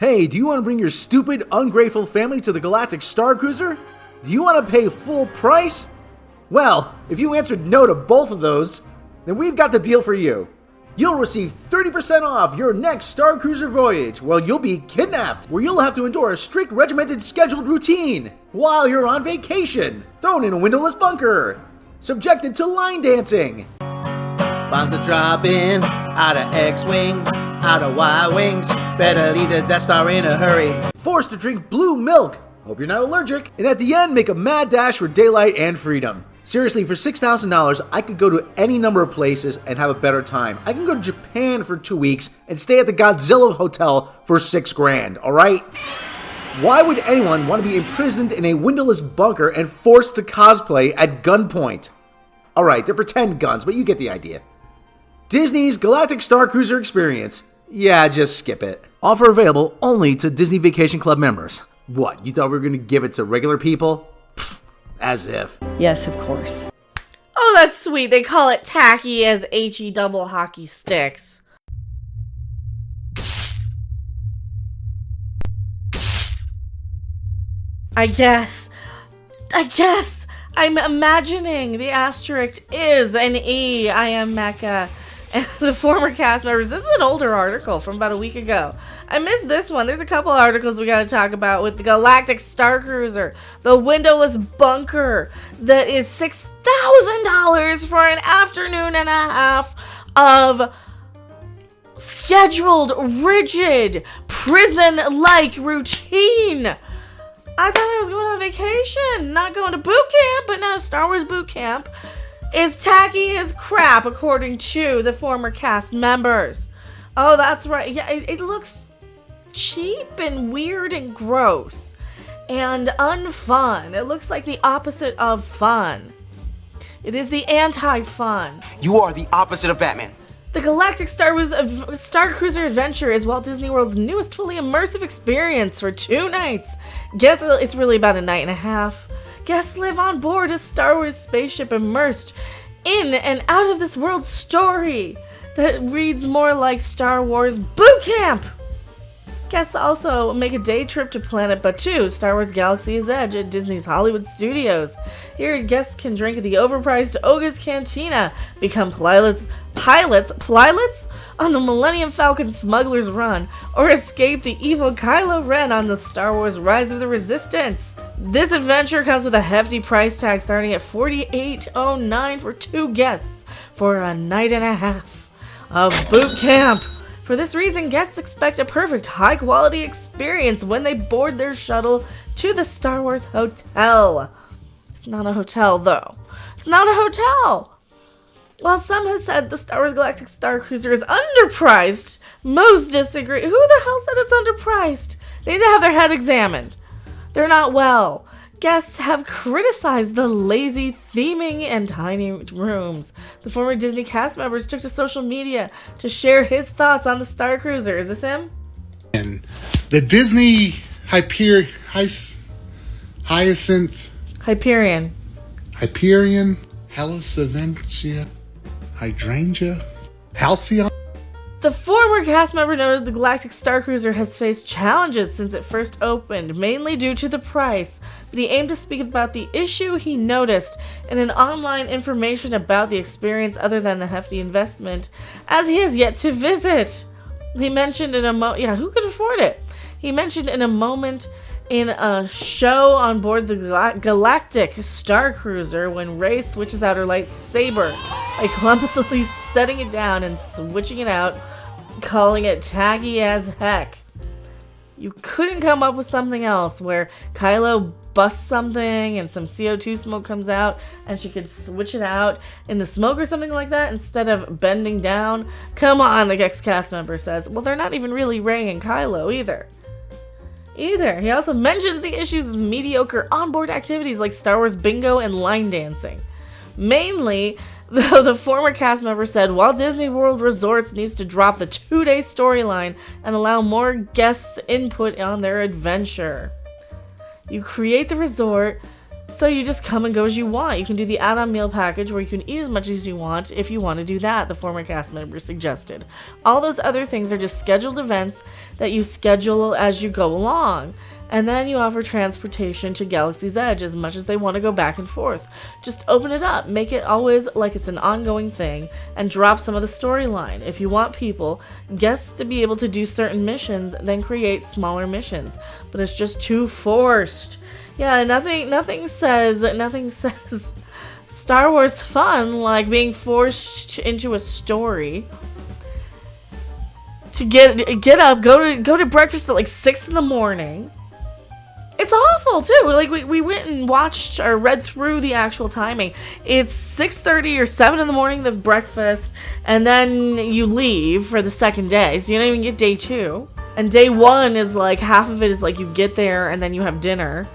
Hey, do you want to bring your stupid, ungrateful family to the Galactic Starcruiser? Do you want to pay full price? Well, if you answered no to both of those, then we've got the deal for you. You'll receive 30% off your next Starcruiser voyage, while you'll be kidnapped, where you'll have to endure a strict regimented scheduled routine, while you're on vacation, thrown in a windowless bunker, subjected to line dancing. Bombs are dropping out of X-Wings, out of Y-Wings. Better leave the Death Star in a hurry. Forced to drink blue milk. Hope you're not allergic. And at the end, make a mad dash for daylight and freedom. Seriously, for $6,000, I could go to any number of places and have a better time. I can go to Japan for 2 weeks and stay at the Godzilla Hotel for $6,000, alright? Why would anyone want to be imprisoned in a windowless bunker and forced to cosplay at gunpoint? Alright, they're pretend guns, but you get the idea. Disney's Galactic Starcruiser experience. Yeah, just skip it. Offer available only to Disney Vacation Club members. What, you thought we were going to give it to regular people? Pfft, as if. Yes, of course. Oh, that's sweet. They call it tacky as HE double hockey sticks. I guess. I'm imagining the asterisk is an E. I am Mecca. And the former cast members. This is an older article from about a week ago. I missed this one. There's a couple articles we got to talk about with the Galactic Starcruiser, the windowless bunker that is $6,000 for an afternoon and a half of scheduled, rigid, prison-like routine. I thought I was going on vacation, not going to boot camp, but now Star Wars boot camp is tacky as crap, according to the former cast members. Oh, that's right. Yeah, it looks cheap and weird and gross and unfun. It looks like the opposite of fun. It is the anti-fun. You are the opposite of Batman. The Galactic Starcruiser Adventure is Walt Disney World's newest fully immersive experience for 2 nights. Guess it's really about a night and a half. Guests live on board a Star Wars spaceship immersed in an out-of-this-world story that reads more like Star Wars boot camp. Guests also make a day trip to Planet Batuu, Star Wars Galaxy's Edge at Disney's Hollywood Studios. Here, guests can drink at the overpriced Oga's Cantina, become pilots on the Millennium Falcon Smuggler's Run, or escape the evil Kylo Ren on the Star Wars Rise of the Resistance. This adventure comes with a hefty price tag starting at $48.09 for 2 guests for a night and a half of boot camp. For this reason, guests expect a perfect high-quality experience when they board their shuttle to the Star Wars Hotel. It's not a hotel, though. It's not a hotel! While some have said the Star Wars Galactic Starcruiser is underpriced, most disagree. Who the hell said it's underpriced? They need to have their head examined. They're not well. Guests have criticized the lazy theming and tiny rooms. The former Disney cast members took to social media to share his thoughts on the Starcruiser. Is this him? And the Disney Hyperion, Hellas Aventia, Hydrangea, Halcyon. The former cast member noted the Galactic Starcruiser has faced challenges since it first opened, mainly due to the price, but he aimed to speak about the issue he noticed in an online information about the experience other than the hefty investment, as he has yet to visit. He mentioned in who could afford it? He mentioned in a moment in a show on board the Galactic Starcruiser when Rey switches out her lightsaber by clumsily setting it down and switching it out, calling it tacky as heck. You couldn't come up with something else where Kylo busts something and some CO2 smoke comes out and she could switch it out in the smoke or something like that instead of bending down? Come on, the ex-cast member says. Well, they're not even really Rey and Kylo either. He also mentions the issues with mediocre onboard activities like Star Wars bingo and line dancing. Mainly, though, the former cast member said Walt Disney World Resorts needs to drop the 2-day storyline and allow more guests input on their adventure. You create the resort, So you just come and go as you want. You can do the add-on meal package where you can eat as much as you want if you want to do that, the former cast member suggested. All those other things are just scheduled events that you schedule as you go along. And then you offer transportation to Galaxy's Edge as much as they want to go back and forth. Just open it up, make it always like it's an ongoing thing, and drop some of the storyline. If you want guests to be able to do certain missions, then create smaller missions. But it's just too forced. Yeah, nothing says Star Wars fun like being forced into a story. To get up, go to breakfast at like 6 in the morning. It's awful too. Like we went and watched or read through the actual timing. It's 6:30 or 7 in the morning, the breakfast, and then you leave for the second day. So you don't even get day 2. And day 1 is like half of it is like you get there and then you have dinner.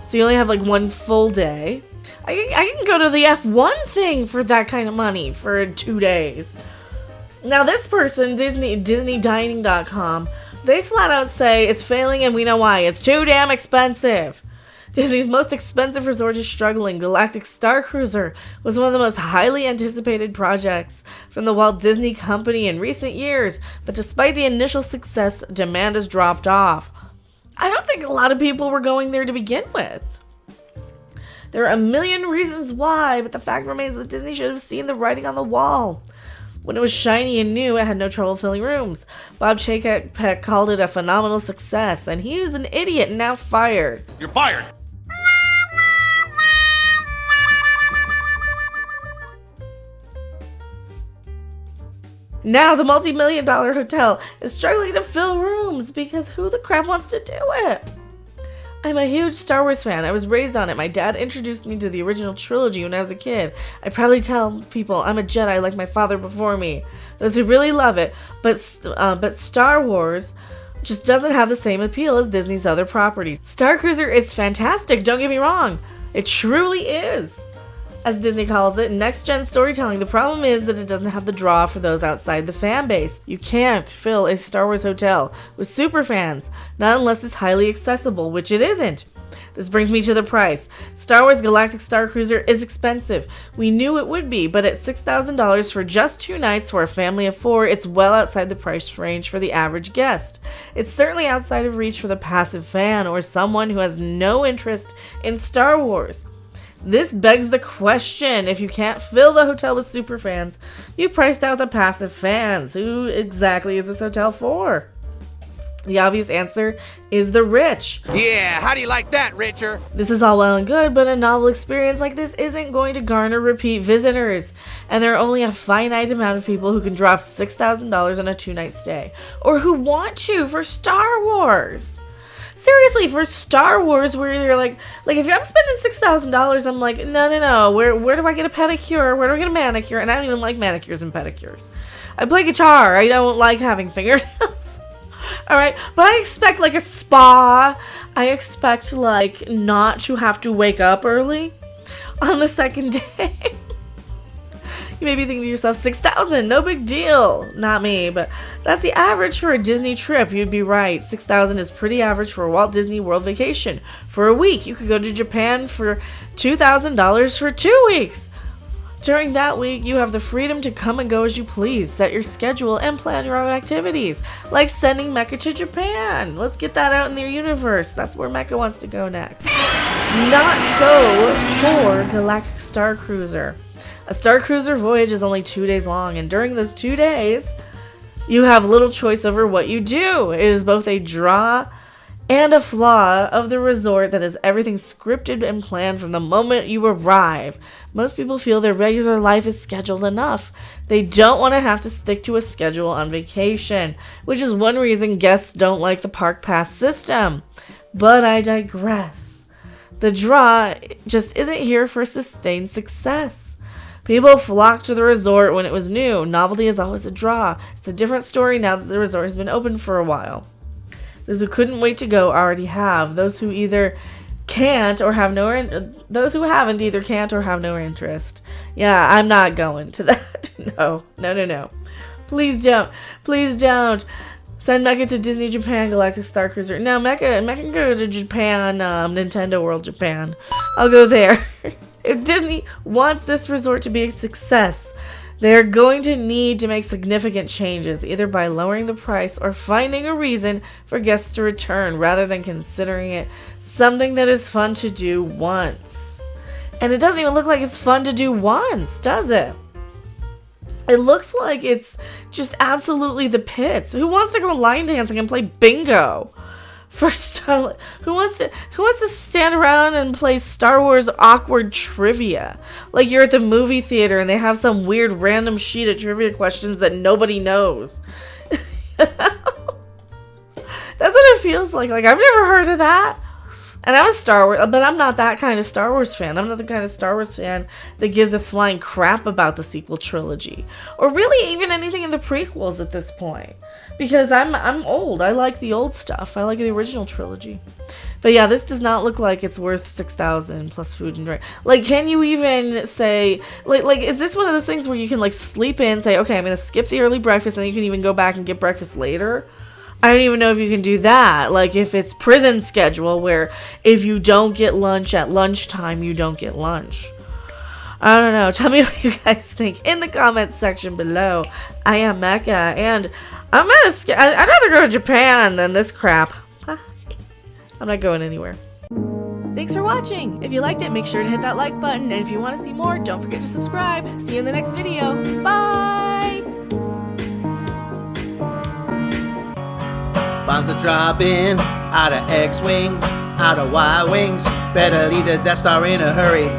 So you only have like 1 full day. I can go to the F1 thing for that kind of money for 2 days. Now this person, DisneyDining.com, they flat out say it's failing and we know why. It's too damn expensive. Disney's most expensive resort is struggling. Galactic Starcruiser was one of the most highly anticipated projects from the Walt Disney Company in recent years, but despite the initial success, demand has dropped off. I don't think a lot of people were going there to begin with. There are a million reasons why, but the fact remains that Disney should have seen the writing on the wall. When it was shiny and new, it had no trouble filling rooms. Bob Chapek called it a phenomenal success, and he is an idiot and now fired. You're fired! Now the multi-million-dollar hotel is struggling to fill rooms because who the crap wants to do it? I'm a huge Star Wars fan. I was raised on it. My dad introduced me to the original trilogy when I was a kid. I probably tell people I'm a Jedi like my father before me. Those who really love it, but Star Wars just doesn't have the same appeal as Disney's other properties. Starcruiser is fantastic, don't get me wrong. It truly is. As Disney calls it, next-gen storytelling. The problem is that it doesn't have the draw for those outside the fan base. You can't fill a Star Wars hotel with superfans, not unless it's highly accessible, which it isn't. This brings me to the price. Star Wars Galactic Starcruiser is expensive. We knew it would be, but at $6,000 for just 2 nights for a family of 4, it's well outside the price range for the average guest. It's certainly outside of reach for the passive fan or someone who has no interest in Star Wars. This begs the question, if you can't fill the hotel with superfans, you priced out the passive fans. Who exactly is this hotel for? The obvious answer is the rich. Yeah, how do you like that, Richard? This is all well and good, but a novel experience like this isn't going to garner repeat visitors. And there are only a finite amount of people who can drop $6,000 on a 2-night stay. Or who want to for Star Wars. Seriously, for Star Wars, where you're like if I'm spending $6,000, I'm like, no. Where do I get a pedicure? Where do I get a manicure? And I don't even like manicures and pedicures. I play guitar. I don't like having fingernails. All right, but I expect like a spa. I expect like not to have to wake up early on the second day. You may be thinking to yourself, $6,000, no big deal. Not me, but that's the average for a Disney trip. You'd be right. $6,000 is pretty average for a Walt Disney World vacation. For a week, you could go to Japan for $2,000 for 2 weeks. During that week, you have the freedom to come and go as you please, set your schedule, and plan your own activities, like sending Mecha to Japan. Let's get that out in the universe. That's where Mecha wants to go next. Not so for Galactic Starcruiser. A Starcruiser voyage is only 2 days long, and during those 2 days, you have little choice over what you do. It is both a draw and a flaw of the resort that has everything scripted and planned from the moment you arrive. Most people feel their regular life is scheduled enough. They don't want to have to stick to a schedule on vacation, which is one reason guests don't like the park pass system. But I digress. The draw just isn't here for sustained success. People flocked to the resort when it was new. Novelty is always a draw. It's a different story now that the resort has been open for a while. Those who couldn't wait to go already have. Those who either can't or have those who haven't either can't or have no interest. Yeah, I'm not going to that. No. Please don't. Send Mecha to Disney Japan Galactic Starcruiser. No, Mecha can go to Japan, Nintendo World Japan. I'll go there. If Disney wants this resort to be a success, they're going to need to make significant changes, either by lowering the price or finding a reason for guests to return, rather than considering it something that is fun to do once. And it doesn't even look like it's fun to do once, does it? It looks like it's just absolutely the pits. Who wants to go line dancing and play bingo? Who wants to stand around and play Star Wars awkward trivia? Like you're at the movie theater and they have some weird random sheet of trivia questions that nobody knows. That's what it feels like. Like, I've never heard of that. And I'm a Star Wars, but I'm not that kind of Star Wars fan. I'm not the kind of Star Wars fan that gives a flying crap about the sequel trilogy, or really even anything in the prequels at this point, because I'm old. I like the old stuff. I like the original trilogy. But yeah, this does not look like it's worth $6,000 plus food and drink. Like, can you even say, like, is this one of those things where you can like sleep in, say, okay, I'm gonna skip the early breakfast, and then you can even go back and get breakfast later? I don't even know if you can do that. Like, if it's prison schedule where if you don't get lunch at lunchtime, you don't get lunch. I don't know. Tell me what you guys think in the comments section below. I am Mecha, and I'd rather go to Japan than this crap. I'm not going anywhere. Thanks for watching. If you liked it, make sure to hit that like button. And if you want to see more, don't forget to subscribe. See you in the next video. Bye! Bombs are dropping out of X-Wings, out of Y-Wings. Better leave the Death Star in a hurry.